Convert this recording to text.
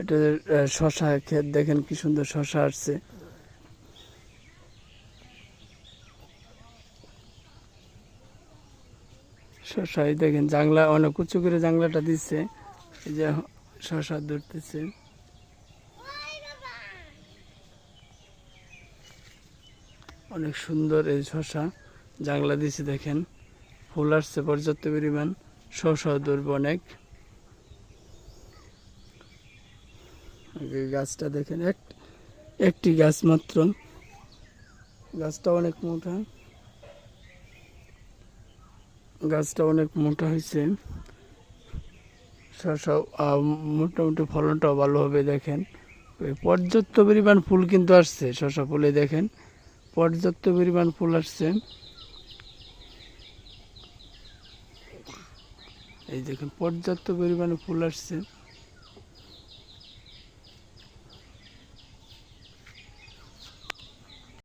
এটা শশা ক্ষেত, দেখেন কি সুন্দর শশা আসছে। শশাই দেখেন জাংলা অনেক উঁচু করে জাংলাটা দিচ্ছে, এই যে শশা ধরতেছে। অনেক সুন্দর এই শশা জাংলা দিচ্ছে, দেখেন ফুল আসছে পর্যাপ্ত পরিমাণ, শশা ধরবে অনেক। গাছটা দেখেন একটি গাছ মাত্র, গাছটা অনেক মোটা, গাছটা অনেক মোটা হয়েছে। শশা মোটামুটি ফলনটাও ভালো হবে। দেখেন পর্যাপ্ত পরিমাণ ফুল কিন্তু আসছে, শশা ফুলে দেখেন পর্যাপ্ত পরিমাণ ফুল আসছে। এই দেখেন পর্যাপ্ত পরিমাণে ফুল আসছে।